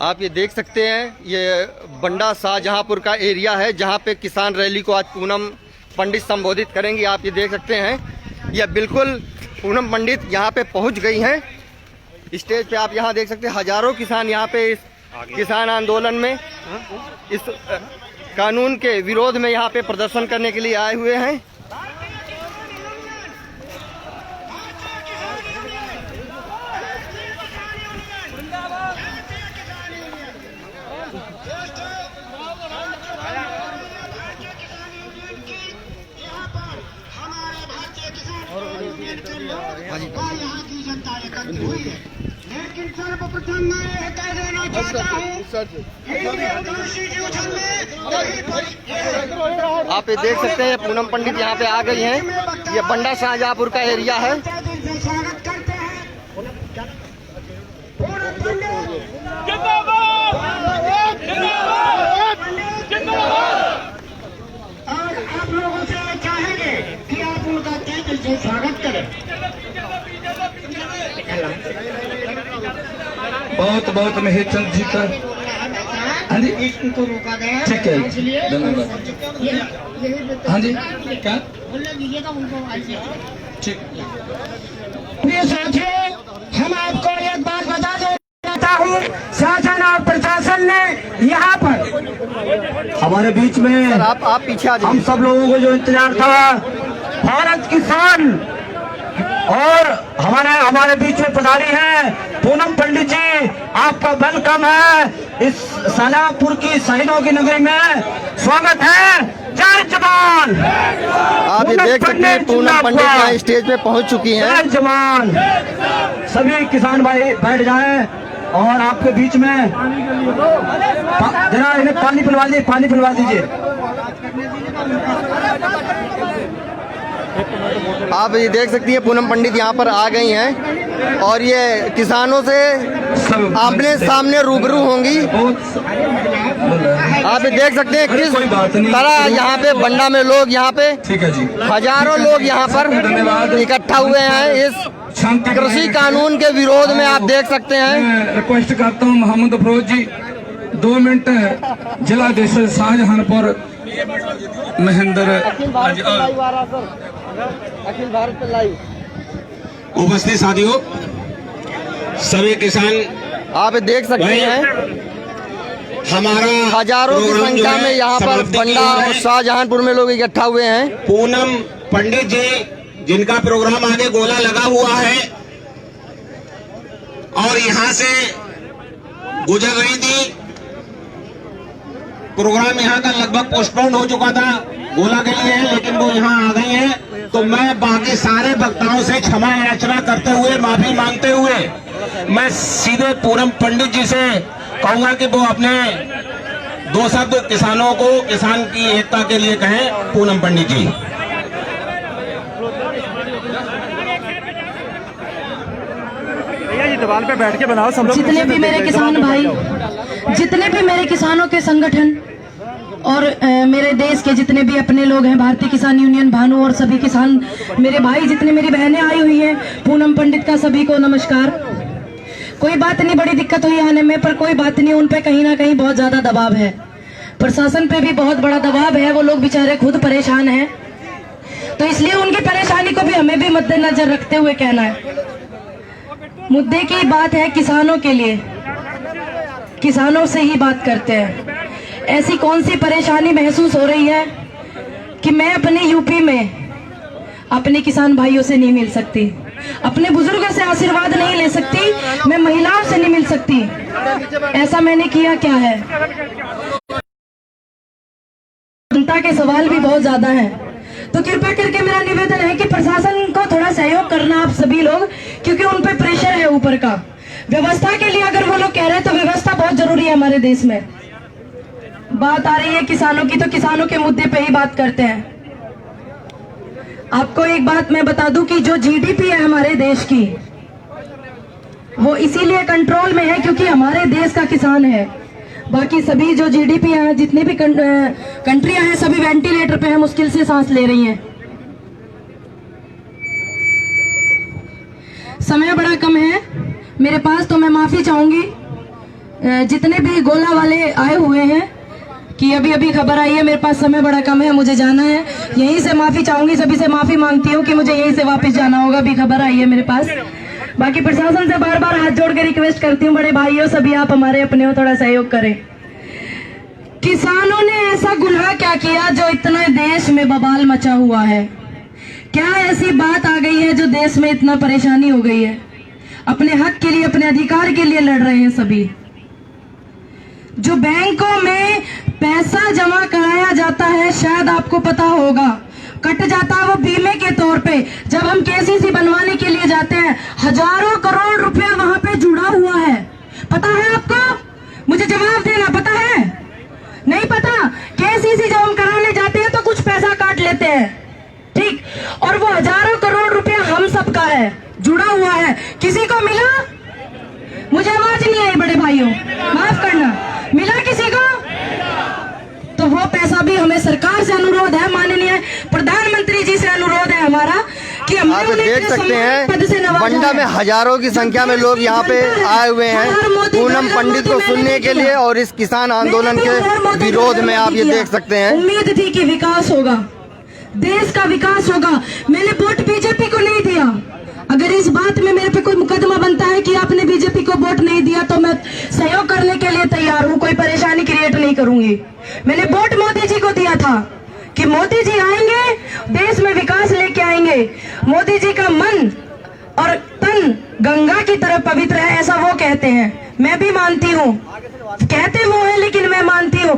आप ये देख सकते हैं, ये बंडा शाहजहांपुर का एरिया है जहाँ पे किसान रैली को आज पूनम पंडित संबोधित करेंगी। आप ये देख सकते हैं, ये बिल्कुल पूनम पंडित यहाँ पे पहुँच गई हैं स्टेज पे। आप यहाँ देख सकते हैं हजारों किसान यहाँ पे इस किसान आंदोलन में, इस कानून के विरोध में यहाँ पे प्रदर्शन करने के लिए आए हुए हैं। लेकिन सर्वप्रथम मैं यह कह देना चाहता हूँ, आप ये देख सकते हैं पूनम पंडित यहाँ पे आ गई हैं। ये बंडा शाहजहांपुर का एरिया है। स्वागत करते हैं। और आप लोगों से चाहेंगे कि आप उनका तहे दिल से स्वागत करें। बहुत बहुत महेशचंद जी का हाँ जी इसको रोका गया, ठीक है, इसलिए धन्यवाद। हाँ जी क्या ठीक। प्रिय साथियों, हम आपको एक बात बता देना चाहता हूँ, शासन और प्रशासन ने यहाँ पर हमारे बीच में सर आप पीछे आ जाइए। हम सब लोगों को जो इंतजार था, भारत किसान और हमारे बीच में पधारी है पूनम पंडित जी, आपका वेलकम है इस शाहजहांपुर की शहीदों की नगरी में। स्वागत है, जय जवान। आप ये देख सकते हैं पूनम पंडित यहाँ स्टेज पे पहुंच चुकी हैं। जय जवान। सभी किसान भाई बैठ जाएं और आपके बीच में जरा इन्हें पानी पिलवा दीजिए। आप ये देख सकती हैं पूनम पंडित यहाँ पर आ गई हैं और ये किसानों से आमने सामने रूबरू होंगी। आप ये देख सकते हैं किस तरह यहाँ पे बंडा में लोग यहाँ पे ठीक है जी, हजारों लोग यहाँ पर इकट्ठा हुए हैं इस कृषि कानून के विरोध में। आप देख सकते हैं। मैं रिक्वेस्ट करता हूँ मोहम्मद अफरोज जी 2 मिनट, जिला देश शाहजहांपुर महेंद्र अखिल भारत लाइव उपस्थित साथियों, सभी किसान आप देख सकते हैं हमारा हजारों की प्रोग्राम जो संख्या है में यहाँ पर समाप्ति की बंडा ओर और है। शाहजहांपुर में लोग इकट्ठा हुए हैं। पूनम पंडित जी जिनका प्रोग्राम आगे गोला लगा हुआ है और यहाँ से गुजर रही थी। प्रोग्राम यहाँ का लगभग पोस्टपोन हो चुका था गोला के लिए, लेकिन वो यहाँ आ गई है। तो मैं बाकी सारे वक्ताओं से क्षमा याचना करते हुए, माफी मांगते हुए मैं सीधे पूनम पंडित जी से कहूंगा कि वो अपने 2 शब्द किसानों को किसान की एकता के लिए कहें। पूनम पंडित जी। दीवार पे बैठ के बनाओ सब लोग। जितने भी मेरे किसान भाई, जितने भी मेरे किसानों के संगठन और मेरे देश के जितने भी अपने लोग हैं, भारतीय किसान यूनियन भानु और सभी किसान मेरे भाई, जितने मेरी बहनें आई हुई हैं, पूनम पंडित का सभी को नमस्कार। कोई बात नहीं, बड़ी दिक्कत हुई आने में, पर कोई बात नहीं, उन पे कहीं ना कहीं बहुत ज्यादा दबाव है, प्रशासन पे भी बहुत बड़ा दबाव है। वो लोग बेचारे खुद परेशान हैं, तो इसलिए उनकी परेशानी को भी हमें भी मद्देनजर रखते हुए कहना है। मुद्दे की बात है किसानों के लिए, किसानों से ही बात करते हैं। ऐसी कौन सी परेशानी महसूस हो रही है कि मैं अपने यूपी में अपने किसान भाइयों से नहीं मिल सकती, अपने बुजुर्गों से आशीर्वाद नहीं ले सकती, मैं महिलाओं से नहीं मिल सकती? ऐसा मैंने किया क्या है? जनता के सवाल भी बहुत ज्यादा हैं, तो कृपया करके मेरा निवेदन है कि प्रशासन को थोड़ा सहयोग करना आप सभी लोग, क्योंकि उन पे प्रेशर है ऊपर का। व्यवस्था के लिए अगर वो लोग कह रहे हैं तो व्यवस्था बहुत जरूरी है हमारे देश में। बात आ रही है किसानों की, तो किसानों के मुद्दे पे ही बात करते हैं। आपको एक बात मैं बता दूं कि जो जीडीपी है हमारे देश की, वो इसीलिए कंट्रोल में है क्योंकि हमारे देश का किसान है। बाकी सभी जो जीडीपी है, जितनी भी कंट्रियां हैं, सभी वेंटिलेटर पे हैं, मुश्किल से सांस ले रही हैं। समय बड़ा कम है मेरे पास, तो मैं माफी चाहूंगी जितने भी गोला वाले आए हुए हैं कि अभी अभी खबर आई है, मेरे पास समय बड़ा कम है, मुझे जाना है, यहीं से माफी चाहूंगी, सभी से माफी मांगती हूँ कि मुझे यहीं से वापस जाना होगा, अभी खबर आई है मेरे पास। बाकी प्रशासन से बार बार हाथ जोड़ के रिक्वेस्ट करती हूँ, बड़े भाइयों सभी आप हमारे अपने हो, थोड़ा सहयोग करें। किसानों ने ऐसा गुनाह क्या किया जो इतना देश में बवाल मचा हुआ है? क्या ऐसी बात आ गई है जो देश में इतना परेशानी हो गई है? अपने हक के लिए, अपने अधिकार के लिए लड़ रहे हैं सभी। जो बैंकों में पैसा जमा कराया जाता है, शायद आपको पता होगा, कट जाता है वो बीमे के तौर पे। जब हम केसीसी बनवाने के लिए जाते हैं, हजारों करोड़ रुपया वहां पे जुड़ा हुआ है। पता है आपको? मुझे जवाब देना, पता है? नहीं पता? केसीसी जब हम कराने जाते हैं तो कुछ पैसा काट लेते हैं, ठीक, और वो हजारों करोड़ रुपया हम सबका है, जुड़ा हुआ है। किसी को मिला? मुझे आवाज नहीं आई बड़े भाइयों, माफ करना, मिला किसी को? तो वो पैसा भी हमें सरकार से अनुरोध है, माननीय प्रधानमंत्री जी से अनुरोध है हमारा कि हम आप देख सकते हैं बंडा में हजारों की संख्या में लोग यहाँ पे आए हुए हैं पूनम पंडित को सुनने के लिए और इस किसान आंदोलन के विरोध में। आप ये देख सकते हैं, उम्मीद थी कि विकास होगा, देश का विकास होगा। मैंने वोट बीजेपी को नहीं दिया। अगर इस बात में मेरे पे कोई मुकदमा बनता है कि आपने बीजेपी को वोट नहीं दिया तो मैं सहयोग करने के लिए तैयार हूँ, कोई परेशानी क्रिएट नहीं करूंगी। मैंने वोट मोदी जी को दिया था कि मोदी जी आएंगे, देश में विकास लेके आएंगे। मोदी जी का मन और तन गंगा की तरह पवित्र है, ऐसा वो कहते हैं, मैं भी मानती हूँ, कहते वो है लेकिन मैं मानती हूँ।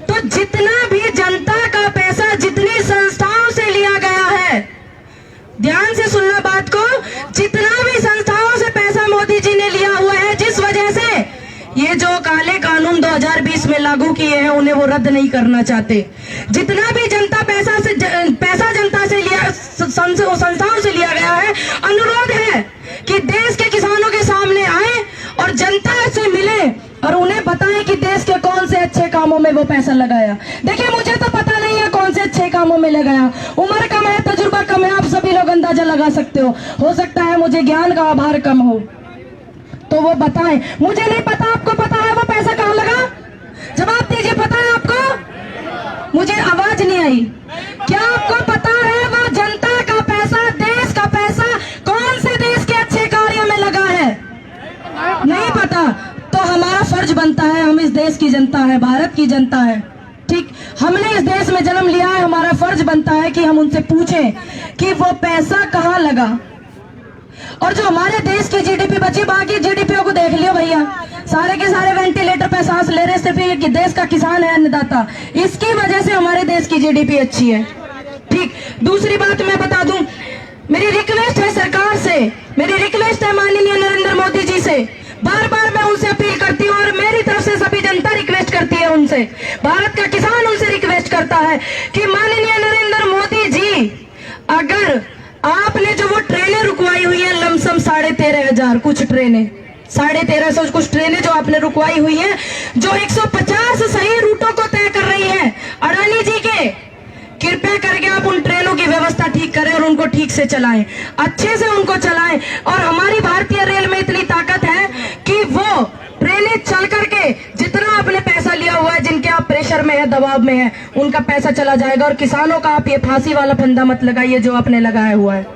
तो जितना भी जनता का पैसा जितनी संस्थाओं से लिया गया है, ध्यान से सुनना बात को, जितना भी संस्थाओं से पैसा मोदी जी ने लिया हुआ है, जिस वजह से ये जो काले कानून 2020 में लागू किए हैं उन्हें वो रद्द नहीं करना चाहते। जितना भी पैसा जनता से लिया, संस्थाओं से लिया गया है, अनुरोध है कि देश के किसानों के सामने आए और जनता से मिले और उन्हें बताएं कि देश के कौन से अच्छे कामों में वो पैसा लगाया। देखिए मुझे तो पता नहीं है कौन से अच्छे कामों में लगाया, उम्र कम है, तजुर्बा कम है, आप सभी लोग अंदाजा लगा सकते हो सकता है मुझे ज्ञान का आभार कम हो, तो वो बताएं। मुझे नहीं पता, आपको पता है वो पैसा कहाँ लगा? जवाब दीजिए, पता है आपको? मुझे आवाज नहीं आई। क्या आपको पता है वो जनता का पैसा, देश का पैसा कौन से देश के अच्छे कार्यों में लगा है? नहीं पता। तो हमारा फर्ज बनता है, हम इस देश की जनता है, भारत की जनता है, ठीक, हमने इस देश में जन्म लिया है, हमारा फर्ज बनता है कि हम उनसे पूछें कि वो पैसा कहाँ लगा। और जो हमारे देश की जीडीपी बची, बाकी जीडीपी को देख लियो भैया, सारे के सारे वेंटिलेटर पे सांस ले रहे, सिर्फ ये देश का किसान है अन्नदाता, इसकी वजह से हमारे देश की जीडीपी अच्छी है, ठीक। दूसरी बात मैं बता दूं, मेरी रिक्वेस्ट है सरकार से, मेरी रिक्वेस्ट है माननीय नरेंद्र मोदी जी से, बार बार मैं उनसे अपील करती हूँ और मेरी तरफ से सभी जनता रिक्वेस्ट करती है उनसे, भारत का किसान उनसे रिक्वेस्ट करता है कि माननीय नरेंद्र मोदी जी, अगर आपने जो वो ट्रेनें रुकवाई हुई है लमसम 13,500 कुछ ट्रेनें, 1350 कुछ ट्रेनें जो आपने रुकवाई हुई हैं, जो 150 सही रूटों को तय कर रही हैं अडानी जी के, कृपया करके आप उन ट्रेनों की व्यवस्था ठीक करें और उनको ठीक से चलाएं, अच्छे से उनको चलाएं। और हमारी भारतीय रेल में इतनी ताकत है कि वो ट्रेनें चल करके जितना आपने पैसा लिया हुआ है, जिनके आप प्रेशर में है, दबाव में है, उनका पैसा चला जाएगा। और किसानों का आप ये फांसी वाला फंदा मत लगाइए जो आपने लगाया हुआ है।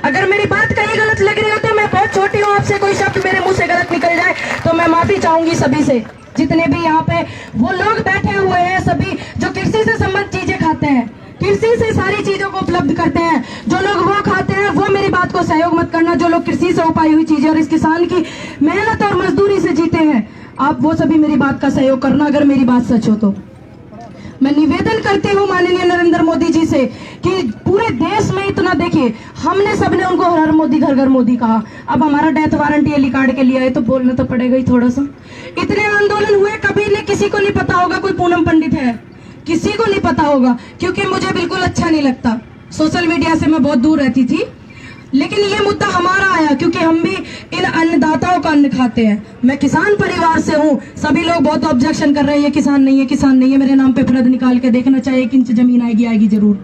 अगर मेरी बात कहीं गलत लग रही हो तो मैं बहुत छोटी हूँ, आपसे कोई शब्द मेरे मुंह से गलत निकल जाए तो मैं माफी चाहूंगी सभी से, जितने भी यहाँ पे वो लोग बैठे हुए हैं, सभी जो कृषि से संबंधित चीजें खाते हैं, कृषि से सारी चीजों को उपलब्ध करते हैं, जो लोग वो खाते हैं, वो मेरी बात को सहयोग मत करना। जो लोग कृषि से उपाई हुई चीजें और इस किसान की मेहनत और मजदूरी से जीते हैं, आप वो सभी मेरी बात का सहयोग करना, अगर मेरी बात सच हो तो। मैं निवेदन करती हूँ माननीय नरेंद्र मोदी जी से कि पूरे देश में इतना, देखिए हमने सबने उनको हर मोदी घर घर मोदी कहा, अब हमारा डेथ वारंट ये लिकाड़ के लिया है तो बोलना तो पड़ेगा ही थोड़ा सा। इतने आंदोलन हुए, कभी ने किसी को नहीं पता होगा कोई पूनम पंडित है, किसी को नहीं पता होगा, क्योंकि मुझे बिल्कुल अच्छा नहीं लगता, सोशल मीडिया से मैं बहुत दूर रहती थी। लेकिन ये मुद्दा हमारा आया क्योंकि हम भी इन अन्नदाताओं का अन्न खाते हैं। मैं किसान परिवार से हूँ, सभी लोग बहुत ऑब्जेक्शन कर रहे हैं, ये किसान नहीं है, किसान नहीं है, मेरे नाम पे फर्द निकाल के देखना चाहिए, 1 इंच जमीन आएगी जरूर।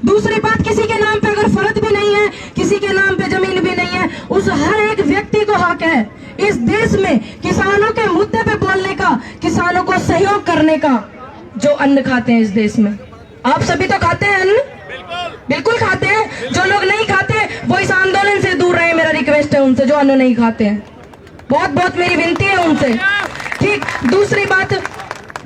दूसरी बात, किसी के नाम पे अगर फर्द भी नहीं है, किसी के नाम पे जमीन भी नहीं है, उस हर एक व्यक्ति को हक है इस देश में किसानों के मुद्दे पे बोलने किसानों को सहयोग करने का जो अन्न खाते हैं इस देश में। आप सभी तो खाते हैं अन्न, बिल्कुल खाते हैं। जो लोग नहीं खाते वो इस आंदोलन से दूर रहे, मेरा रिक्वेस्ट है उनसे जो अन्न नहीं खाते हैं। बहुत बहुत मेरी विनती है उनसे। ठीक, दूसरी बात,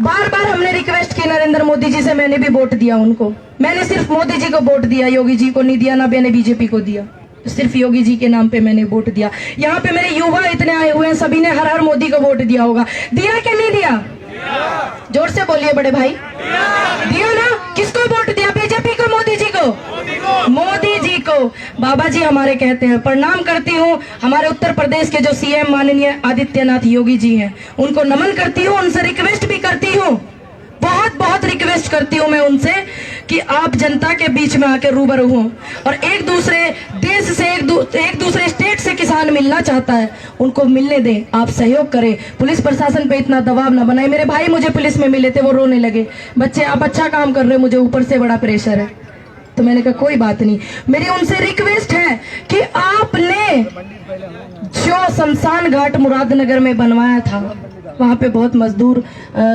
बार बार हमने रिक्वेस्ट की नरेंद्र मोदी जी से, मैंने भी वोट दिया उनको। मैंने सिर्फ मोदी जी को वोट दिया, योगी जी को नहीं दिया, ना मैंने बीजेपी को दिया, सिर्फ योगी जी के नाम पे मैंने वोट दिया। यहाँ पे मेरे युवा इतने आए हुए हैं, सभी ने हर हर मोदी को वोट दिया होगा। दिया कि नहीं दिया? जोर से बोलिए बड़े भाई। दिया ना? किसको वोट दिया? बीजेपी को, मोदी जी को? मोदी जी को। बाबा जी हमारे कहते हैं, प्रणाम करती हूँ हमारे उत्तर प्रदेश के जो सीएम माननीय आदित्यनाथ योगी जी हैं, उनको नमन करती हूँ, उनसे रिक्वेस्ट भी करती हूँ, बहुत बहुत रिक्वेस्ट करती हूँ मैं उनसे कि आप जनता के बीच में आकर रूबरू हों और एक दूसरे देश से एक दूसरे स्टेट से किसान मिलना चाहता है, उनको मिलने दें, आप सहयोग करें। पुलिस प्रशासन पे इतना दबाव ना बनाए। मेरे भाई मुझे पुलिस में मिले थे, वो रोने लगे, बच्चे आप अच्छा काम कर रहे हो, मुझे ऊपर से बड़ा प्रेशर है। तो मैंने कहा कोई बात नहीं, मेरी उनसे रिक्वेस्ट है कि आपने जो शमशान घाट मुरादनगर में बनवाया था, वहाँ पे बहुत मजदूर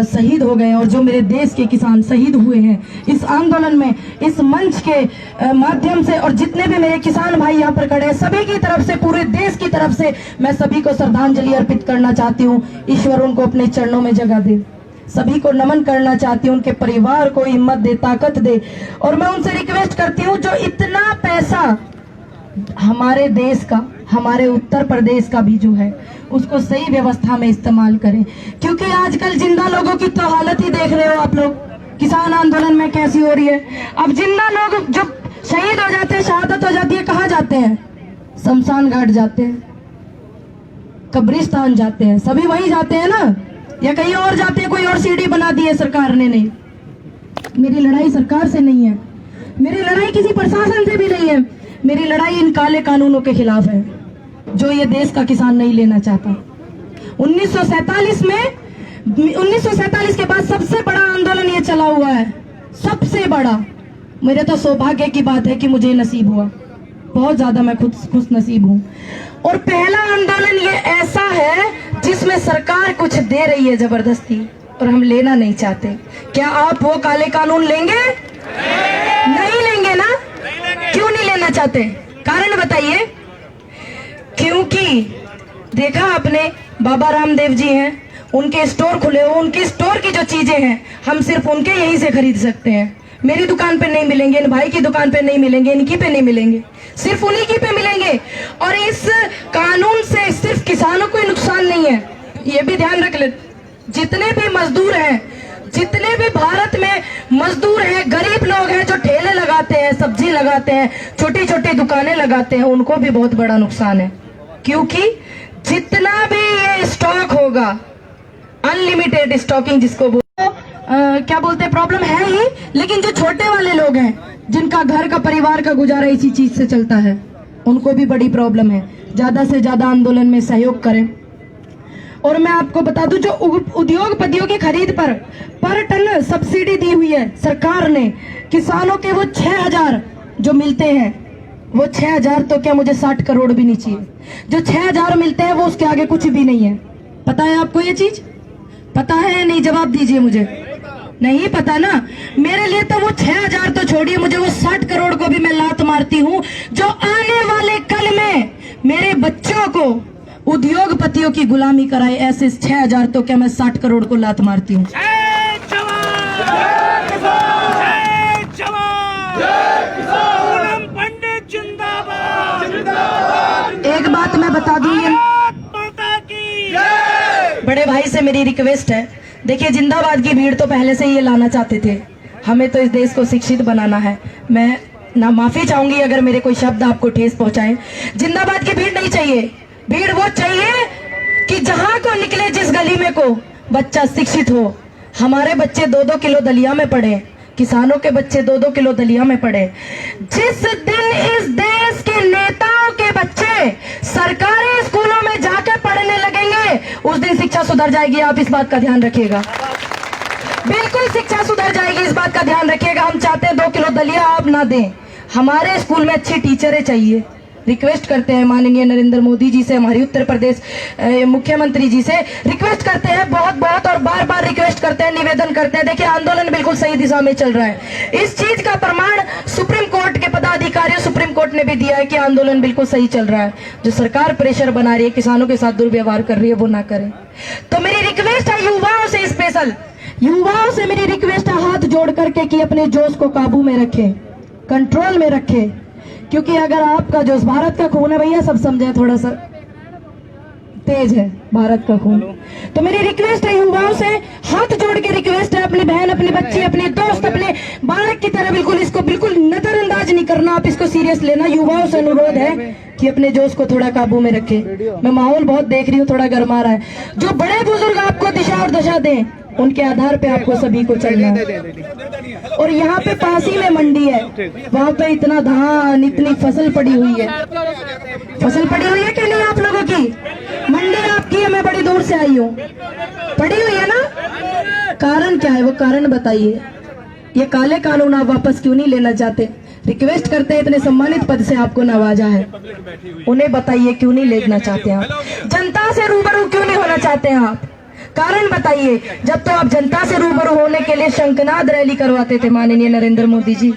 शहीद हो गए और जो मेरे देश के किसान शहीद हुए हैं इस आंदोलन में, इस मंच के माध्यम से, और जितने भी मेरे किसान भाई यहाँ पर खड़े हैं, सभी की तरफ से, पूरे देश की तरफ से मैं सभी को श्रद्धांजलि अर्पित करना चाहती हूँ। ईश्वर उनको अपने चरणों में जगह दे। सभी को नमन करना चाहती हूँ, उनके परिवार को हिम्मत दे, ताकत दे। और मैं उनसे रिक्वेस्ट करती हूँ जो इतना पैसा हमारे देश का, हमारे उत्तर प्रदेश का भी जो है, उसको सही व्यवस्था में इस्तेमाल करें, क्योंकि आजकल जिंदा लोगों की तो हालत ही देख रहे हो आप लोग, किसान आंदोलन में कैसी हो रही है। अब जिंदा लोग जब शहीद हो जाते हैं, शहादत हो जाती है, कहाँ जाते हैं? शमशान घाट जाते हैं, कब्रिस्तान जाते हैं, सभी वहीं जाते हैं ना, या कहीं और जाते हैं? कोई और सीढ़ी बना दी है सरकार ने? नहीं, मेरी लड़ाई सरकार से नहीं है, मेरी लड़ाई किसी प्रशासन से भी नहीं है, मेरी लड़ाई इन काले कानूनों के खिलाफ है जो ये देश का किसान नहीं लेना चाहता। 1947 के बाद सबसे बड़ा आंदोलन ये चला हुआ है, सबसे बड़ा। मेरे तो सौभाग्य की बात है कि मुझे नसीब हुआ, बहुत ज्यादा मैं खुश नसीब हूँ। और पहला आंदोलन ये ऐसा है जिसमें सरकार कुछ दे रही है जबरदस्ती और हम लेना नहीं चाहते। क्या आप वो काले कानून लेंगे? नहीं लेंगे ना? क्यों नहीं लेना चाहते? कारण बताइए। क्योंकि देखा आपने, बाबा रामदेव जी हैं, उनके स्टोर खुले हो, उनके स्टोर की जो चीजें हैं हम सिर्फ उनके यहीं से खरीद सकते हैं। मेरी दुकान पे नहीं मिलेंगे, इन भाई की दुकान पे नहीं मिलेंगे, इनकी पे नहीं मिलेंगे, सिर्फ उन्हीं की पे मिलेंगे। और इस कानून से सिर्फ किसानों को नुकसान नहीं है, ये भी ध्यान रख ले। जितने भी मजदूर हैं, जितने भी भारत में मजदूर हैं, गरीब लोग हैं जो ठेले लगाते हैं, सब्जी लगाते हैं, छोटी छोटी दुकानें लगाते हैं, उनको भी बहुत बड़ा नुकसान है। क्योंकि जितना भी ये स्टॉक होगा, अनलिमिटेड स्टॉकिंग जिसको क्या बोलते हैं, प्रॉब्लम है ही, लेकिन जो छोटे वाले लोग हैं जिनका घर का, परिवार का गुजारा इसी चीज से चलता है, उनको भी बड़ी प्रॉब्लम है। ज्यादा से ज्यादा आंदोलन में सहयोग करें। और मैं आपको बता दूं, जो उद्योगपतियों की खरीद पर टन सब्सिडी दी हुई है सरकार ने, किसानों के वो 6,000 जो मिलते हैं, वो 6,000 तो क्या, मुझे 60 करोड़ भी नहीं चाहिए। जो 6,000 मिलते हैं वो उसके आगे कुछ भी नहीं है। पता है आपको ये चीज? पता है या नहीं? जवाब दीजिए मुझे। नहीं पता ना? मेरे लिए तो वो 6,000 तो छोड़िए, मुझे वो 60 करोड़ को भी मैं लात मारती हूँ, जो आने वाले कल में मेरे बच्चों को उद्योगपतियों की गुलामी कराए। ऐसे 6,000 तो क्या, मैं 60 करोड़ को लात मारती हूँ। एक बात मैं बता दूं, बड़े भाई से मेरी रिक्वेस्ट है, देखिए जिंदाबाद की भीड़ तो पहले से ही ये लाना चाहते थे, हमें तो इस देश को शिक्षित बनाना है। मैं ना माफी चाहूंगी अगर मेरे कोई शब्द आपको ठेस पहुंचाए। जिंदाबाद की भीड़ नहीं चाहिए, भीड़ वो चाहिए कि जहां को निकले, जिस गली में को बच्चा शिक्षित हो। हमारे बच्चे 2-2 किलो दलिया में पढ़े, किसानों के बच्चे 2-2 किलो दलिया में पढ़े। जिस दिन इस देश के नेताओं के बच्चे सरकारी स्कूलों में जाकर पढ़ने लगेंगे, उस दिन शिक्षा सुधर जाएगी। आप इस बात का ध्यान रखिएगा, बिल्कुल शिक्षा सुधर जाएगी, इस बात का ध्यान रखिएगा। हम चाहते हैं 2 किलो दलिया आप ना दें, हमारे स्कूल में अच्छी टीचरें चाहिए, रिक्वेस्ट करते हैं माननीय नरेंद्र मोदी जी से, हमारी उत्तर प्रदेश मुख्यमंत्री जी से रिक्वेस्ट करते हैं, बहुत बहुत और बार बार रिक्वेस्ट करते हैं, निवेदन करते हैं। देखिए आंदोलन बिल्कुल सही दिशा में चल रहा है। इस चीज का प्रमाण सुप्रीम कोर्ट के पदाधिकारियों, सुप्रीम कोर्ट ने भी दिया है कि आंदोलन बिल्कुल सही चल रहा है। जो सरकार प्रेशर बना रही है, किसानों के साथ दुर्व्यवहार कर रही है, वो ना करें। तो मेरी रिक्वेस्ट है युवाओं से, स्पेशल युवाओं से मेरी रिक्वेस्ट है हाथ जोड़ करके कि अपने जोश को काबू में रखें, कंट्रोल में रखें, क्योंकि अगर आपका जोश, भारत का खून है भैया, सब समझे, थोड़ा सा तेज है भारत का खून। तो मेरी रिक्वेस्ट है युवाओं से, हाथ जोड़ के रिक्वेस्ट है, अपनी बहन, अपनी बच्ची, अपने दोस्त, अपने बालक की तरह बिल्कुल इसको बिल्कुल नजरअंदाज नहीं करना, आप इसको सीरियस लेना। युवाओं से अनुरोध है कि अपने जोश को थोड़ा काबू में रखें। मैं माहौल बहुत देख रही हूँ, थोड़ा गर्मा रहा है। जो बड़े बुजुर्ग आपको दिशा और दशा दें, उनके आधार पे आपको सभी को चलना है। और यहाँ पे पास ही में मंडी है, वहाँ पे इतना धान, इतनी फसल पड़ी हुई है। फसल पड़ी हुई है कि नहीं आप लोगों की? मंडी आपकी है, मैं बड़ी दूर से आई हूँ, पड़ी हुई है ना? कारण क्या है, वो कारण बताइए। ये काले कानून आप वापस क्यों नहीं लेना चाहते? रिक्वेस्ट करते हैं, इतने सम्मानित पद से आपको नवाजा है, उन्हें बताइए क्यों नहीं लेना चाहते आप? जनता से रूबरू क्यों नहीं होना चाहते हैं आप? कारण बताइए। जब तो आप जनता से रूबरू होने के लिए शंखनाद रैली करवाते थे माननीय नरेंद्र मोदी जी।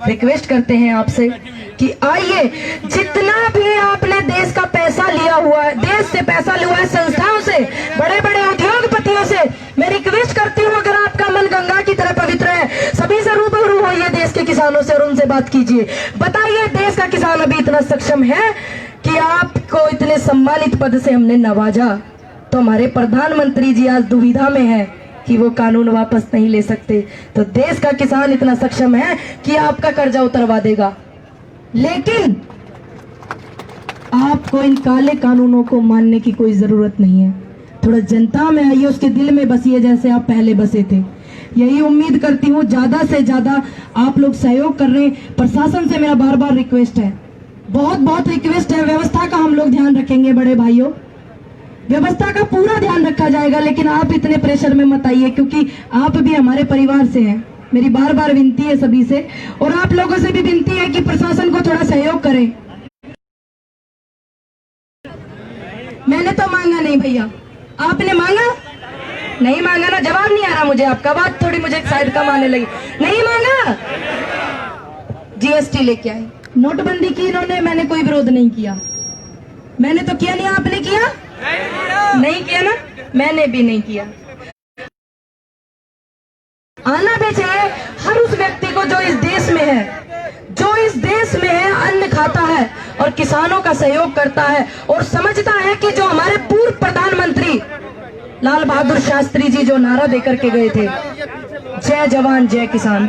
रिक्वेस्ट करते हैं आपसे कि आइए, जितना भी आपने देश का पैसा लिया हुआ है, देश से पैसा लिया हुआ है, संस्थाओं से, बड़े बड़े उद्योगपतियों से, मैं रिक्वेस्ट करती हूँ, अगर आपका मन गंगा की तरह पवित्र है, सभी से रूबरू होइए देश के किसानों से और उनसे बात कीजिए। बताइए, देश का किसान अभी इतना सक्षम है कि आपको इतने सम्मानित पद से हमने नवाजा, तो हमारे प्रधानमंत्री जी आज दुविधा में है कि वो कानून वापस नहीं ले सकते। तो देश का किसान इतना सक्षम है कि आपका कर्जा उतरवा देगा, लेकिन आपको इन काले कानूनों को मानने की कोई जरूरत नहीं है। थोड़ा जनता में आइए, उसके दिल में बसिए जैसे आप पहले बसे थे। यही उम्मीद करती हूँ ज्यादा से ज्यादा आप लोग सहयोग कर रहे हैं। प्रशासन से मेरा बार बार रिक्वेस्ट है, बहुत बहुत रिक्वेस्ट है, व्यवस्था का हम लोग ध्यान रखेंगे बड़े भाइयों, व्यवस्था का पूरा ध्यान रखा जाएगा, लेकिन आप इतने प्रेशर में मत आइए, क्योंकि आप भी हमारे परिवार से हैं। मेरी बार बार विनती है सभी से, और आप लोगों से भी विनती है कि प्रशासन को थोड़ा सहयोग करें। मैंने तो मांगा नहीं भैया, आपने मांगा? नहीं मांगा ना, जवाब नहीं आ रहा मुझे आपका, बात थोड़ी मुझे साइड कम आने लगी। नहीं मांगा, जीएसटी लेके आए, नोटबंदी की इन्होंने, मैंने कोई विरोध नहीं किया। मैंने तो किया नहीं, आपने किया? नहीं किया ना, मैंने भी नहीं किया। आना भी चाहिए हर उस व्यक्ति को जो इस देश में है, जो इस देश में है, अन्न खाता है और किसानों का सहयोग करता है और समझता है कि जो हमारे पूर्व प्रधानमंत्री लाल बहादुर शास्त्री जी जो नारा देकर के गए थे, जय जवान जय किसान,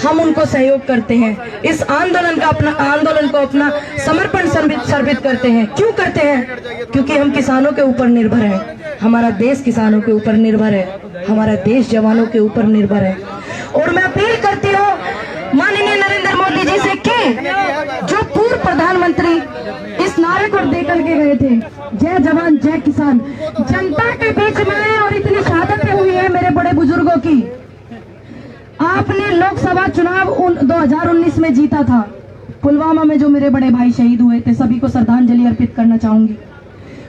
हम उनको सहयोग करते हैं। इस आंदोलन को अपना समर्पण सर्वित करते हैं। क्यों करते हैं? क्योंकि हम किसानों के ऊपर निर्भर हैं, हमारा देश किसानों के ऊपर निर्भर है, हमारा देश जवानों के ऊपर निर्भर है। और मैं अपील करती हूँ माननीय नरेंद्र मोदी जी से कि जो पूर्व प्रधानमंत्री इस नारे को देकर के गए थे, जय जवान जय किसान, जनता के बीच में और इतनी शहादतें हुई है मेरे बड़े बुजुर्गों की। आपने लोकसभा चुनाव 2019 में जीता था, पुलवामा में जो मेरे बड़े भाई शहीद हुए थे, सभी को श्रद्धांजलि अर्पित करना चाहूंगी।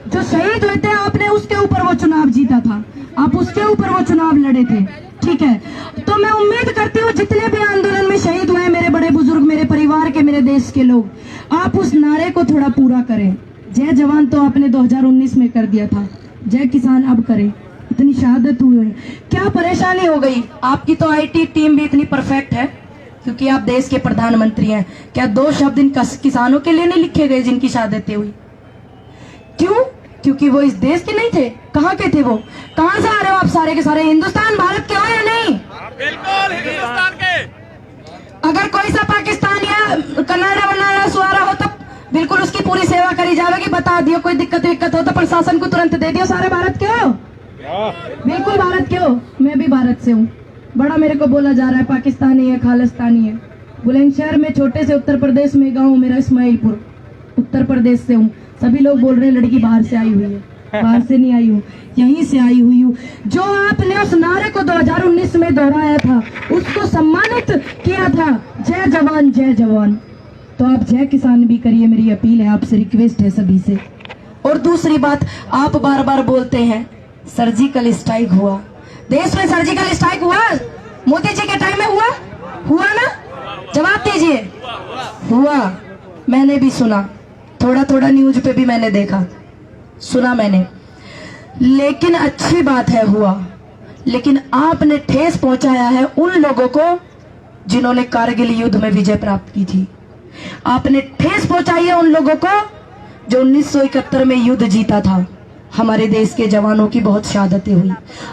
जो शहीद हुए थे, आपने उसके ऊपर वो चुनाव जीता था, आप उसके ऊपर वो चुनाव लड़े थे, ठीक है? तो मैं उम्मीद करती हूँ जितने भी आंदोलन में शहीद हुए मेरे बड़े बुजुर्ग, मेरे परिवार के, मेरे देश के लोग, आप उस नारे को थोड़ा पूरा करें। जय जवान तो आपने 2019 में कर दिया था, जय किसान अब करें। इतनी शहादत हुई है, क्या परेशानी हो गई? आपकी तो आईटी टीम भी इतनी परफेक्ट है, क्योंकि आप देश के प्रधानमंत्री हैं। क्या 2 शब्द इन किसानों के लिए नहीं लिखे गए जिनकी शहादतें हुई? क्यों? क्योंकि वो इस देश के नहीं थे। कहाँ के थे वो? कहाँ से आ रहे हो आप सारे के सारे? हिंदुस्तान भारत के हो या नहीं? बिल्कुल हिंदुस्तान के। अगर कोई सा पाकिस्तान या कनाडा वनाडा सुहारा हो तो बिल्कुल उसकी पूरी सेवा करी जाएगी। बता दियो, कोई दिक्कत हो तो प्रशासन को तुरंत दे दियो। सारे भारत के हो? बिल्कुल भारत के हो। मैं भी भारत से हूँ। बड़ा मेरे को बोला जा रहा है पाकिस्तानी है, खालिस्तानी है। बुलंदशहर में छोटे से उत्तर प्रदेश में गाँव मेरा इस्माइलपुर, उत्तर प्रदेश से हूँ। सभी लोग बोल रहे हैं लड़की बाहर से आई हुई है, बाहर से नहीं आई हूँ, यहीं से आई हुई हूँ। जो आपने उस नारे को 2019 में दोहराया था, उसको सम्मानित किया था, जय जवान जय जवान। तो आप जय किसान भी करिए, मेरी अपील है आपसे, रिक्वेस्ट है सभी से। और दूसरी बात, आप बार बार बोलते हैं सर्जिकल स्ट्राइक हुआ, देश में सर्जिकल स्ट्राइक हुआ? मोदी जी के टाइम में हुआ ना? जवाब दीजिए। हुआ, मैंने भी सुना, थोड़ा थोड़ा न्यूज पे भी मैंने देखा, सुना मैंने, लेकिन अच्छी बात है हुआ। लेकिन आपने ठेस पहुंचाया है उन लोगों को जिन्होंने कारगिल युद्ध में विजय प्राप्त की थी। आपने ठेस पहुंचाई है उन लोगों को जो 1971 में युद्ध जीता था। हमारे देश के जवानों की बहुत शहादतें हुई।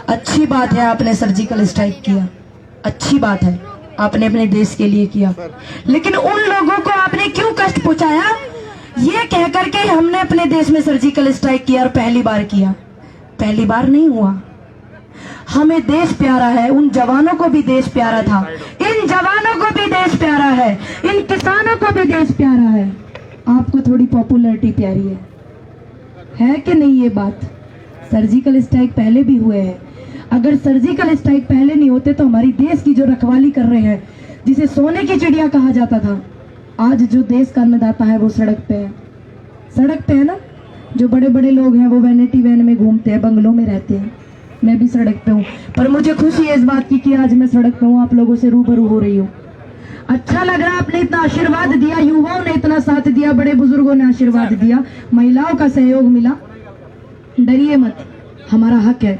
अच्छी बात है आपने सर्जिकल स्ट्राइक किया, अच्छी बात है आपने अपने देश के लिए किया, लेकिन उन लोगों को आपने क्यों कष्ट पहुंचाया ये कह करके हमने अपने देश में सर्जिकल स्ट्राइक किया और पहली बार किया? पहली बार नहीं हुआ। हमें देश प्यारा है, उन जवानों को भी देश प्यारा था, इन जवानों को भी देश प्यारा है, इन किसानों को भी देश प्यारा है। आपको थोड़ी पॉपुलैरिटी प्यारी है कि नहीं? ये बात, सर्जिकल स्ट्राइक पहले भी हुए हैं। अगर सर्जिकल स्ट्राइक पहले नहीं होते तो हमारी देश की जो रखवाली कर रहे हैं, जिसे सोने की चिड़िया कहा जाता था, आज जो देश का अन्नदाता है वो सड़क पे है। सड़क पे है ना? जो बड़े बड़े लोग हैं वो वैनिटी वैन में घूमते हैं, बंगलों में रहते हैं। मैं भी सड़क पे हूँ, पर मुझे खुशी है इस बात की कि आज मैं सड़क पे हूँ, आप लोगों से रूबरू हो रही हूँ। अच्छा लग रहा है, आपने इतना आशीर्वाद दिया, युवाओं ने इतना साथ दिया, बड़े बुजुर्गों ने आशीर्वाद दिया, महिलाओं का सहयोग मिला। डरिए मत, हमारा हक है।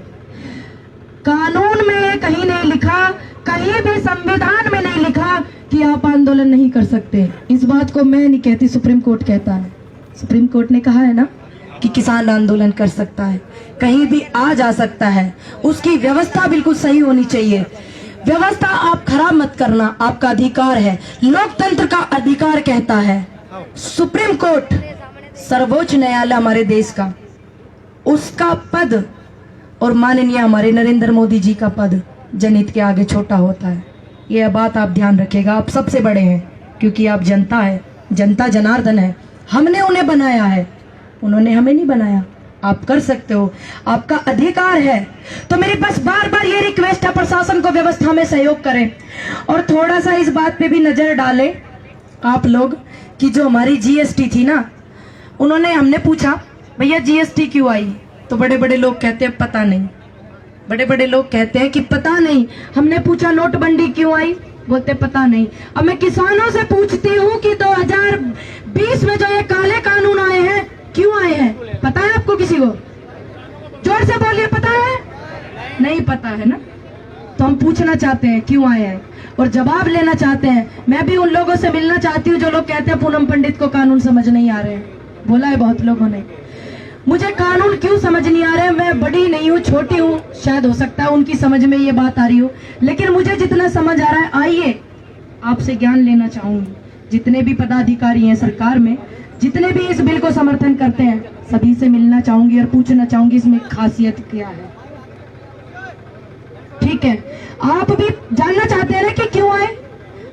कानून में ये कहीं नहीं लिखा, कहीं भी संविधान में नहीं लिखा कि आप आंदोलन नहीं कर सकते। इस बात को मैं नहीं कहती, सुप्रीम कोर्ट कहता है। सुप्रीम कोर्ट ने कहा है ना कि किसान आंदोलन कर सकता है, कहीं भी आ जा सकता है, उसकी व्यवस्था बिल्कुल सही होनी चाहिए। व्यवस्था आप खराब मत करना, आपका अधिकार है, लोकतंत्र का अधिकार कहता है। सुप्रीम कोर्ट सर्वोच्च न्यायालय हमारे देश का, उसका पद और माननीय हमारे नरेंद्र मोदी जी का पद जनहित के आगे छोटा होता है। यह बात आप ध्यान रखिएगा। आप सबसे बड़े हैं क्योंकि आप जनता है, जनता जनार्दन है। हमने उन्हें बनाया है, उन्होंने हमें नहीं बनाया। आप कर सकते हो, आपका अधिकार है। तो मेरी बस बार बार ये रिक्वेस्ट है, प्रशासन को व्यवस्था में सहयोग करें और थोड़ा सा इस बात पे भी नजर डालें आप लोग कि जो हमारी जीएसटी थी ना, उन्होंने, हमने पूछा भैया जीएसटी क्यों आई, तो बड़े बड़े लोग कहते हैं पता नहीं, बड़े बड़े लोग कहते हैं कि पता नहीं। हमने पूछा नोटबंदी क्यों आई, बोलते पता नहीं। अब मैं किसानों से पूछती हूँ कि 2020 में जो ये काले कानून आए हैं क्यों आए हैं, पता है आपको? किसी को जोर से बोलिए, पता है? नहीं पता है ना? तो हम पूछना चाहते हैं क्यों आए हैं और जवाब लेना चाहते हैं। मैं भी उन लोगों से मिलना चाहती हूँ जो लोग कहते हैं पूनम पंडित को कानून समझ नहीं आ रहे हैं। बोला है बहुत लोगों ने, मुझे कानून क्यों समझ नहीं आ रहे हैं। मैं बड़ी नहीं हूँ, छोटी हूँ, शायद हो सकता है उनकी समझ में ये बात आ रही हो, लेकिन मुझे जितना समझ आ रहा है, आइए आपसे ज्ञान लेना चाहूंगी। जितने भी पदाधिकारी हैं सरकार में, जितने भी इस बिल को समर्थन करते हैं, सभी से मिलना चाहूंगी और पूछना चाहूंगी इसमें खासियत क्या है। ठीक है, आप भी जानना चाहते हैं ना कि क्यों आए?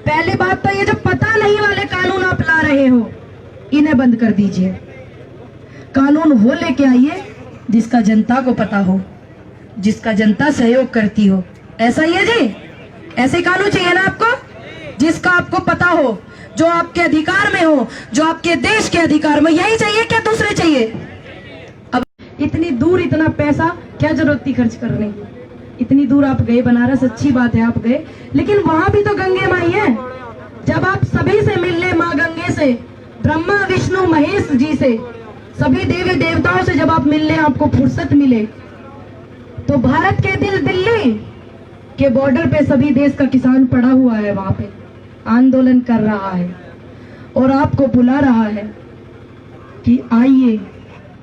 पहली बात तो ये जो पता नहीं वाले कानून आप ला रहे हो, इन्हें बंद कर दीजिए। कानून वो लेके आइए जिसका जनता को पता हो, जिसका जनता सहयोग करती हो। ऐसा ही है जी, ऐसे कानून चाहिए ना आपको, जिसका आपको पता हो, जो आपके अधिकार में हो, जो आपके देश के अधिकार में। यही चाहिए क्या दूसरे चाहिए? अब इतनी दूर इतना पैसा क्या जरूरत थी खर्च करने की? इतनी दूर आप गए बनारस, अच्छी बात है आप गए, लेकिन वहां भी तो गंगे माई है। जब आप सभी से मिलने, माँ गंगे से, ब्रह्मा विष्णु महेश जी से, सभी देवी देवताओं से जब आप मिलने, आपको फुर्सत मिले, तो भारत के दिल्ली के बॉर्डर पे सभी देश का किसान पड़ा हुआ है, वहां पे आंदोलन कर रहा है और आपको बुला रहा है कि आइए,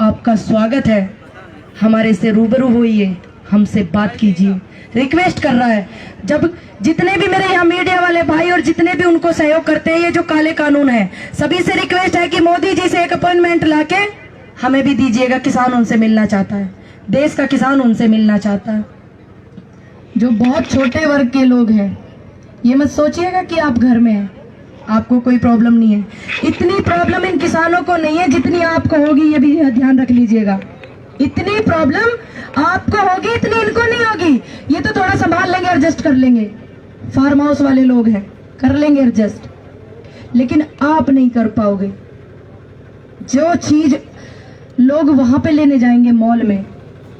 आपका स्वागत है, हमारे से रूबरू होइए, हमसे बात कीजिए। रिक्वेस्ट कर रहा है। जब जितने भी मेरे यहाँ मीडिया वाले भाई और जितने भी उनको सहयोग करते हैं, ये जो काले कानून है, सभी से रिक्वेस्ट है कि मोदी जी से एक अपॉइंटमेंट लाके हमें भी दीजिएगा। किसान उनसे मिलना चाहता है, देश का किसान उनसे मिलना चाहता है। जो बहुत छोटे वर्ग के लोग हैं, ये मत सोचिएगा कि आप घर में हैं, आपको कोई प्रॉब्लम नहीं है। इतनी प्रॉब्लम इन किसानों को नहीं है जितनी आपको होगी, ये भी ध्यान रख लीजिएगा। इतनी प्रॉब्लम आपको होगी, इतनी इनको नहीं होगी। ये तो थोड़ा संभाल लेंगे, एडजस्ट कर लेंगे। फार्म हाउस वाले लोग हैं, कर लेंगे एडजस्ट, लेकिन आप नहीं कर पाओगे। जो चीज लोग वहां पे लेने जाएंगे मॉल में,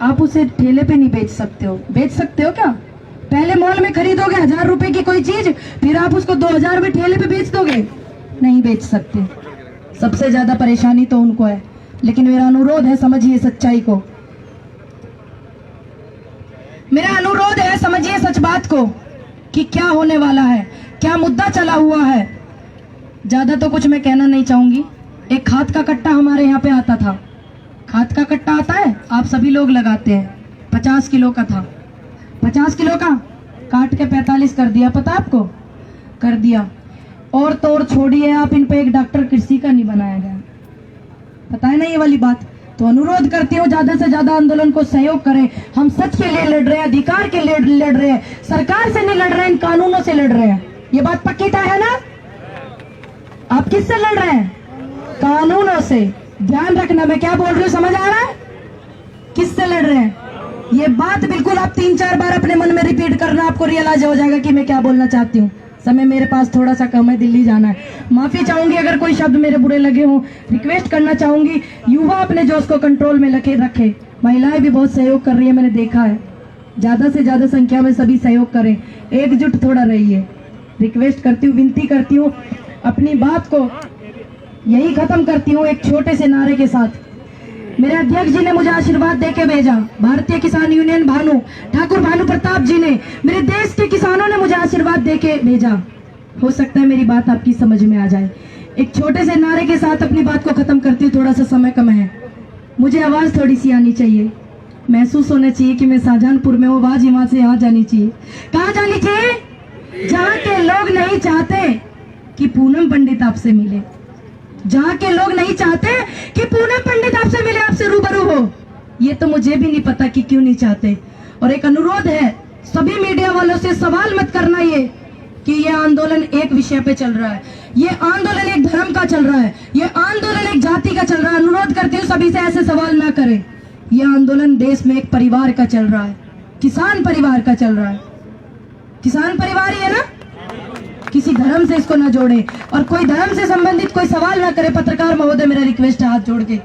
आप उसे ठेले पे नहीं बेच सकते हो। बेच सकते हो क्या? पहले मॉल में खरीदोगे 1000 रुपए की कोई चीज, फिर आप उसको 2000 में ठेले पे बेच दोगे? नहीं बेच सकते। सबसे ज्यादा परेशानी तो उनको है। लेकिन मेरा अनुरोध है, समझिए सच्चाई को। मेरा अनुरोध है, समझिए सच बात को कि क्या होने वाला है, क्या मुद्दा चला हुआ है। ज्यादा तो कुछ मैं कहना नहीं चाहूंगी। एक खाद का कट्टा हमारे यहाँ पे आता था। खाद का कट्टा आता है, आप सभी लोग लगाते हैं। 50 किलो का था। 50 किलो का काट के 45 कर दिया। पता आपको? कर दिया। और तो और छोड़िए, आप इन पे एक डॉक्टर कृषि का नहीं बनाया गया। पता है ना ये वाली बात? तो अनुरोध करती हूँ ज्यादा से ज्यादा आंदोलन को सहयोग करें। हम सच के लिए लड़ रहे हैं, अधिकार के लिए लड़ रहे हैं। सरकार से नहीं लड़ रहे हैं, इन कानूनों से लड़ रहे हैं। ये बात पक्की है ना? आप किससे लड़ रहे हैं? कानूनों से। ध्यान रखना मैं क्या बोल रही हूँ, समझ आ रहा है? किससे लड़ रहे हैं? ये बात बिल्कुल आप 3-4 बार अपने मन में रिपीट करना, आपको रियलाइज हो जाएगा कि मैं क्या बोलना चाहती हूँ। समय मेरे पास थोड़ा सा कम है, दिल्ली जाना है। माफी चाहूंगी अगर कोई शब्द मेरे बुरे लगे हों। रिक्वेस्ट करना चाहूंगी, युवा अपने जोश को कंट्रोल में रखे। महिलाएं भी बहुत सहयोग कर रही है, मैंने देखा है। ज्यादा से ज्यादा संख्या में सभी सहयोग करें, एकजुट थोड़ा रहिए। रिक्वेस्ट करती हूँ, विनती करती हूँ। अपनी बात को यही खत्म करती हूँ एक छोटे से नारे के साथ। मेरे अध्यक्ष जी ने मुझे आशीर्वाद देके भेजा, भारतीय किसान यूनियन भानु ठाकुर भानु प्रताप जी ने, मेरे देश के किसानों ने मुझे आशीर्वाद देके भेजा। हो सकता है मेरी बात आपकी समझ में आ जाए। एक छोटे से नारे के साथ अपनी बात को खत्म करती हूँ। थोड़ा सा समय कम है, मुझे आवाज थोड़ी सी आनी चाहिए। महसूस होना चाहिए कि मैं शाहजहांपुर में हूँ, आवाज यहाँ से यहाँ जानी चाहिए। कहाँ जानी चाहिए? जहाँ के लोग नहीं चाहते कि पूनम पंडित आपसे मिले, जहाँ के लोग नहीं चाहते कि पूनम पंडित आपसे मिले, आपसे रूबरू हो। ये तो मुझे भी नहीं पता कि क्यों नहीं चाहते। और एक अनुरोध है सभी मीडिया वालों से, सवाल मत करना ये कि ये आंदोलन एक विषय पे चल रहा है, ये आंदोलन एक धर्म का चल रहा है, ये आंदोलन एक जाति का चल रहा है। अनुरोध करती हूँ सभी से ऐसे सवाल ना करें। ये आंदोलन देश में एक परिवार का चल रहा है, किसान परिवार का चल रहा है। किसान परिवार ही है ना? किसी धर्म से इसको ना जोड़े और कोई धर्म से संबंधित कोई सवाल ना करे। पत्रकार महोदय मेरा रिक्वेस्ट है हाथ जोड़ के।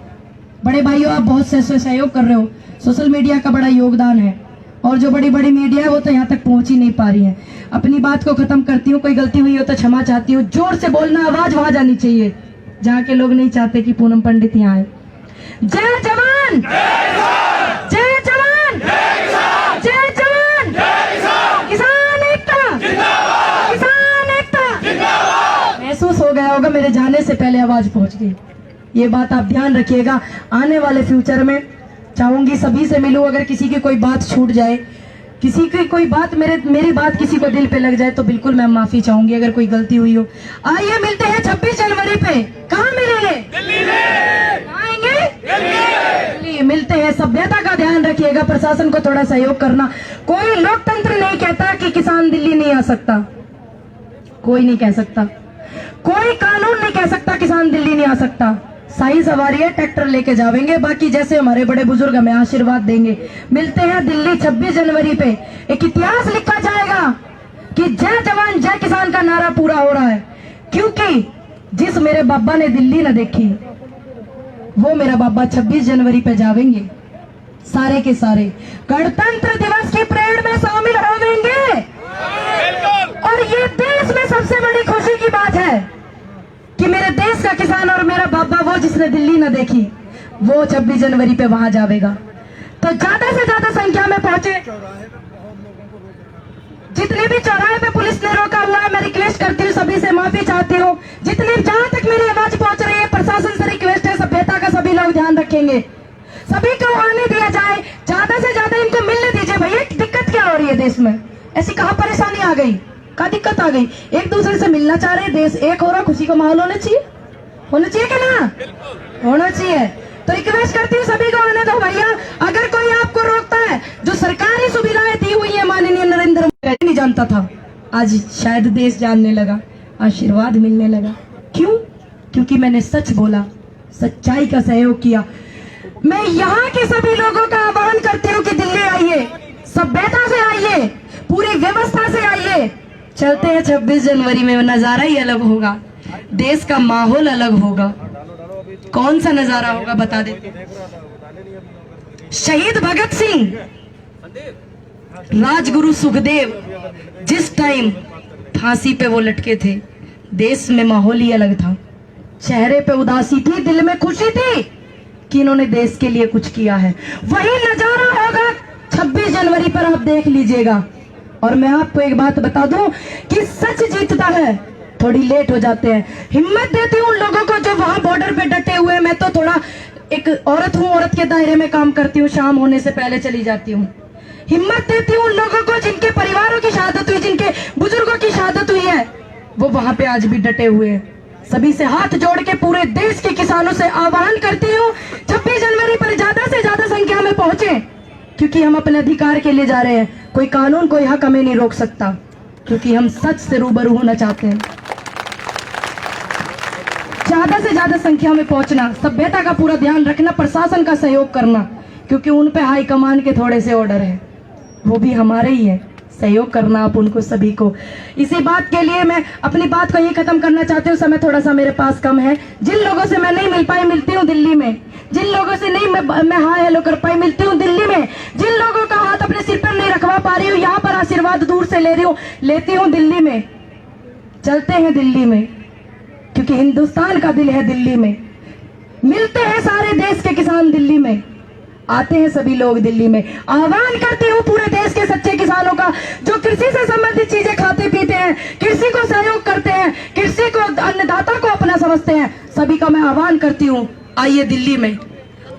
बड़े भाइयों, आप बहुत से सहयोग कर रहे हो, सोशल मीडिया का बड़ा योगदान है। और जो बड़ी बड़ी मीडिया है वो तो यहाँ तक पहुंच ही नहीं पा रही है। अपनी बात को खत्म करती हूँ। कोई गलती हुई हो तो क्षमा चाहती हूँ। जोर से बोलना, आवाज वहां जानी चाहिए जहाँ के लोग नहीं चाहते कि पूनम पंडित यहाँ आए। जय जवान, जय जवान, जय जवान, किसान एकता, किसान एकता। महसूस हो गया होगा मेरे जाने से पहले आवाज पहुंच गई। ये बात आप ध्यान रखिएगा। आने वाले फ्यूचर में चाहूंगी सभी से मिलूं। अगर किसी की कोई बात छूट जाए, किसी की कोई बात मेरी बात किसी को दिल पे लग जाए तो बिल्कुल मैं माफी चाहूंगी अगर कोई गलती हुई हो। आइए मिलते हैं 26 जनवरी पे। कहाँ मिलेंगे? दिल्ली में। कहाँ आएंगे? दिल्ली। मिलते हैं। सभ्यता का ध्यान रखिएगा, प्रशासन को थोड़ा सहयोग करना। कोई लोकतंत्र नहीं कहता कि किसान दिल्ली नहीं आ सकता, कोई नहीं कह सकता। कोई कानून नहीं कह सकता किसान दिल्ली नहीं आ सकता। शाही सवारी है, ट्रैक्टर लेके जावेंगे। बाकी जैसे हमारे बड़े बुजुर्ग हमें आशीर्वाद देंगे। मिलते हैं दिल्ली 26 जनवरी पे। एक इतिहास लिखा जाएगा कि जय जवान जय किसान का नारा पूरा हो रहा है। क्योंकि जिस मेरे बाबा ने दिल्ली न देखी, वो मेरा बाबा 26 जनवरी पे जावेंगे। सारे के सारे गणतंत्र दिवस की परेड में शामिल होंगे। और ये देश में सबसे बड़ी खुशी की बात है कि मेरे देश का किसान और मेरा बाबा, वो जिसने दिल्ली न देखी, वो 26 जनवरी पे वहां जाएगा। तो ज्यादा से ज्यादा संख्या में पहुंचे। जितने भी चौराहे पे पुलिस ने रोका हुआ है, मैं रिक्वेस्ट करती हूँ सभी से, माफी चाहती हूँ। जितने जहां तक मेरी आवाज पहुंच रही है, प्रशासन से रिक्वेस्ट है, सभ्यता का सभी लोग ध्यान रखेंगे, सभी को आने दिया जाए। ज्यादा से ज्यादा इनको मिलने दीजिए। भैया दिक्कत क्या हो रही है देश में? ऐसी कहाँ परेशानी आ गई, का दिक्कत आ गई? एक दूसरे से मिलना चाह रहे, देश एक हो रहा, खुशी का माहौल होना चाहिए, होना चाहिए क्या ना? होना चाहिए। तो रिक्वेस्ट करती हूँ सभी को आने दो भैया। अगर कोई आपको रोकता है, जो सरकारी सुविधाएं दी हुई है माननीय नरेंद्र मोदी, नहीं जानता था, आज शायद देश जानने लगा, आशीर्वाद मिलने लगा। क्यों? क्योंकि मैंने सच बोला, सच्चाई का सहयोग किया। मैं यहाँ के सभी लोगों का आह्वान करती हूँ कि दिल्ली आइए, सभ्यता से आइए, पूरी व्यवस्था से आइए। चलते हैं 26 जनवरी में, नजारा ही अलग होगा। देश का माहौल अलग होगा। कौन सा नजारा होगा बता देते हैं। शहीद भगत सिंह, राजगुरु सुखदेव, जिस टाइम फांसी पे वो लटके थे, देश में माहौल ही अलग था। चेहरे पे उदासी थी, दिल में खुशी थी कि इन्होंने देश के लिए कुछ किया है। वही नजारा होगा 26 जनवरी पर, आप देख लीजिएगा। और मैं आपको एक बात बता दूं कि सच जीतता है, थोड़ी लेट हो जाते हैं। हिम्मत देती हूँ उन लोगों को जो वहां बॉर्डर पे डटे हुए हैं। मैं तो थोड़ा एक औरत हूँ, औरत के दायरे में काम करती हूँ, शाम होने से पहले चली जाती हूँ। हिम्मत देती हूँ उन लोगों को जिनके परिवारों की शहादत हुई, जिनके बुजुर्गों की शहादत हुई है, वो वहां पे आज भी डटे हुए हैं। सभी से हाथ जोड़ के पूरे देश के किसानों से आह्वान करती हूँ 26 जनवरी पर ज्यादा से ज्यादा संख्या में पहुंचे, क्योंकि हम अपने अधिकार के लिए जा रहे हैं। कोई कानून, कोई हक हमें नहीं रोक सकता, क्योंकि हम सच से रूबरू होना चाहते हैं। ज्यादा से ज्यादा संख्या में पहुंचना, सभ्यता का पूरा ध्यान रखना, प्रशासन का सहयोग करना, क्योंकि उन पे हाईकमान के थोड़े से ऑर्डर है, वो भी हमारे ही है। सहयोग करना आप उनको सभी को। इसी बात के लिए मैं अपनी बात को यही खत्म करना चाहती हूँ। समय थोड़ा सा मेरे पास कम है। जिन लोगों से मैं नहीं मिल पाई, मिलती हूँ दिल्ली में। जिन लोगों से नहीं मैं हाय हेलो कर पाई, मिलती हूँ दिल्ली में। जिन लोगों का हाथ अपने सिर पर नहीं रखवा पा रही हूँ, यहाँ पर आशीर्वाद दूर से ले रही हूँ, लेती हूँ दिल्ली में। चलते हैं दिल्ली में, क्योंकि हिंदुस्तान का दिल है दिल्ली में। मिलते हैं सारे देश के किसान दिल्ली में, आते हैं सभी लोग दिल्ली में। आह्वान करती हूँ पूरे देश के सच्चे किसानों का, जो कृषि से संबंधित चीजें खाते पीते हैं, कृषि को सहयोग करते हैं, कृषि को अन्नदाता को अपना समझते हैं, सभी का मैं आह्वान करती हूँ, आइए दिल्ली में।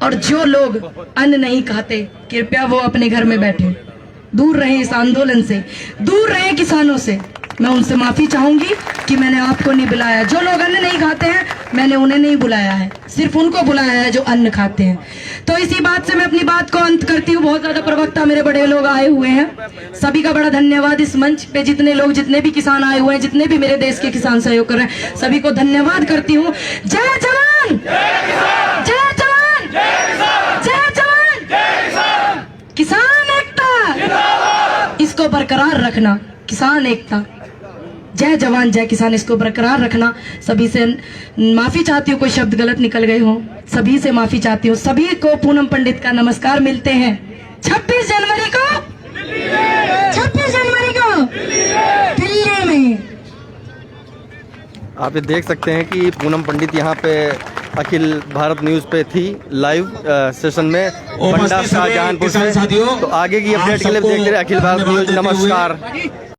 और जो लोग अन्न नहीं खाते, कृपया वो अपने घर में बैठे, दूर रहें इस आंदोलन से, दूर रहें किसानों से। मैं उनसे माफी चाहूंगी कि मैंने आपको नहीं बुलाया। जो लोग अन्न नहीं खाते हैं, मैंने उन्हें नहीं बुलाया है, सिर्फ उनको बुलाया है जो अन्न खाते हैं। तो इसी बात से मैं अपनी बात को अंत करती हूँ। बहुत ज्यादा प्रवक्ता मेरे बड़े लोग आए हुए हैं, सभी का बड़ा धन्यवाद। इस मंच पे जितने लोग, जितने भी किसान आए हुए हैं, जितने भी मेरे देश के किसान सहयोग कर रहे हैं, सभी को धन्यवाद करती हूँ। जय जवान, जय जवान, जय जवान। किसान एकता, इसको बरकरार रखना। किसान एकता, जय जवान जय किसान, इसको बरकरार रखना। सभी से माफी चाहती हूँ, कोई शब्द गलत निकल गए हो, सभी से माफी चाहती हूँ। सभी को पूनम पंडित का नमस्कार। मिलते हैं 26 जनवरी को, 26 जनवरी को दिल्ली में। आप ये देख सकते हैं कि पूनम पंडित यहाँ पे अखिल भारत न्यूज पे थी लाइव सेशन में, बंडा शाहजहानपुर से। तो आगे की अपडेट के लिए देखते रहे अखिल भारत न्यूज। नमस्कार।